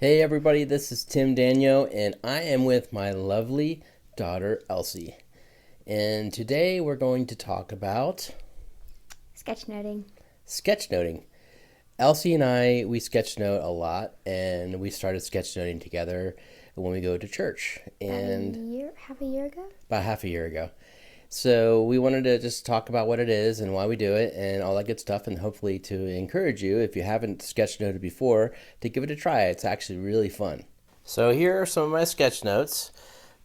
Hey everybody, this is Tim Daniel, and I am with my lovely daughter Elsie. And today we're going to talk about Sketchnoting. sketchnoting. Elsie and I, we sketchnote a lot, and we started sketchnoting together when we go to church. And Half a year ago? about half a year ago. So we wanted to just talk about what it is and why we do it and all that good stuff, and hopefully to encourage you, if you haven't sketchnoted before, to give it a try. It's actually really fun. So here are some of my sketch notes.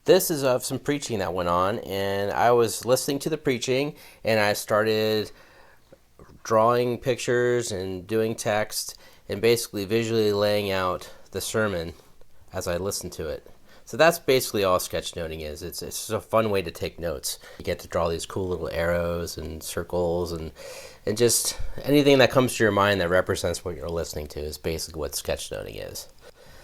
This is of some preaching that went on, and I was listening to the preaching, and I started drawing pictures and doing text and basically visually laying out the sermon as I listened to it. So that's basically all sketchnoting is. It's just a fun way to take notes. You get to draw these cool little arrows and circles and just anything that comes to your mind that represents what you're listening to is basically what sketchnoting is.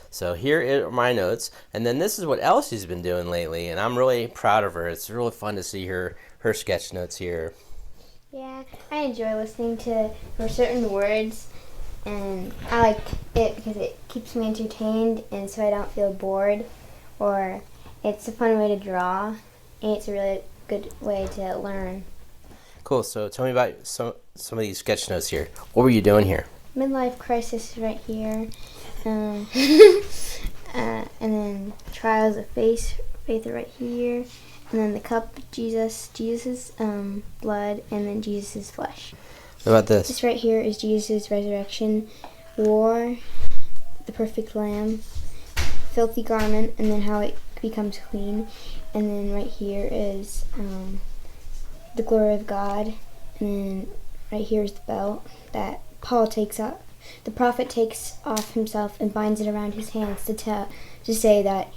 So here are my notes, and then this is what Elsie's been doing lately, and I'm really proud of her. It's really fun to see her sketch notes here. Yeah, I enjoy listening to for certain words, and I like it because it keeps me entertained, and so I don't feel bored. Or it's a fun way to draw, and it's a really good way to learn. Cool. So tell me about some of these sketch notes here. What were you doing here? Midlife crisis right here, and then trials of faith are right here, and then the cup, Jesus's blood, and then Jesus's flesh. What about this? This right here is Jesus' resurrection, war, the perfect lamb, filthy garment, and then how it becomes clean. And then right here is the glory of God. And then right here is the belt that Paul takes off. The prophet takes off himself and binds it around his hands to say that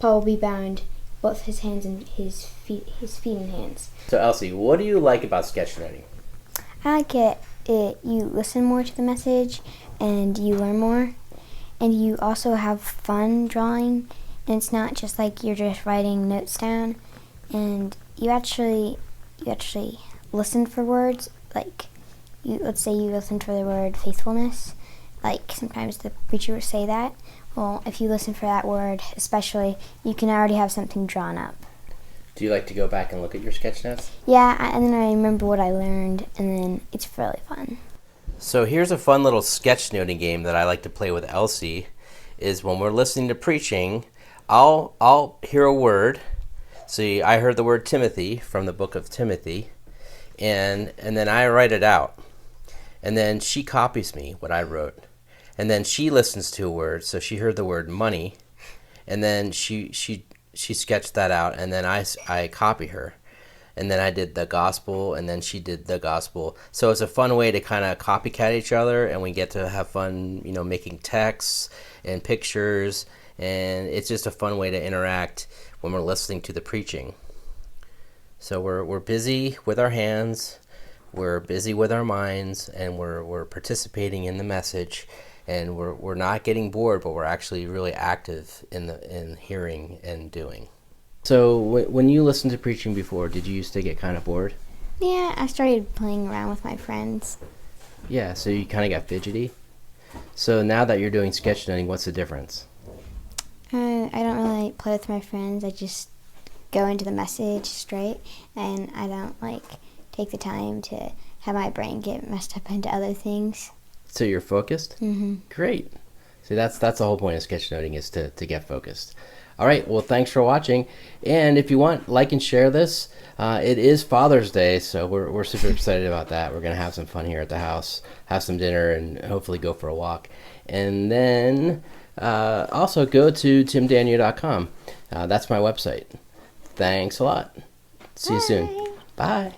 Paul will be bound both his hands and his feet and hands. So Elsie, what do you like about sketchnoting? I like it. You listen more to the message and you learn more. And you also have fun drawing, and it's not just like you're just writing notes down. And you actually listen for words. Like, let's say you listen for the word faithfulness. Like sometimes the preacher will say that. Well, if you listen for that word, especially, you can already have something drawn up. Do you like to go back and look at your sketch notes? Yeah, and then I remember what I learned, and then it's really fun. So here's a fun little sketchnoting game that I like to play with Elsie. Is when we're listening to preaching, I'll hear a word. See, I heard the word Timothy from the book of Timothy, and then I write it out, and then she copies me what I wrote, and then she listens to a word. So she heard the word money, and then she sketched that out, and then I copy her. And then I did the gospel, and then she did the gospel. So it's a fun way to kind of copycat each other, and we get to have fun, making texts and pictures, and it's just a fun way to interact when we're listening to the preaching. So we're busy with our hands, we're busy with our minds, and we're participating in the message, and we're not getting bored, but we're actually really active in hearing and doing. So when you listened to preaching before, did you used to get kind of bored? Yeah, I started playing around with my friends. Yeah, so you kind of got fidgety. So now that you're doing sketchnoting, what's the difference? I don't really play with my friends. I just go into the message straight, and I don't take the time to have my brain get messed up into other things. So you're focused? Mm-hmm. Great. See, that's the whole point of sketchnoting is to get focused. All right, well, thanks for watching. And if you want, like and share this. It is Father's Day, so we're super excited about that. We're going to have some fun here at the house, have some dinner, and hopefully go for a walk. And then also go to timdaniel.com. That's my website. Thanks a lot. See you soon. Bye.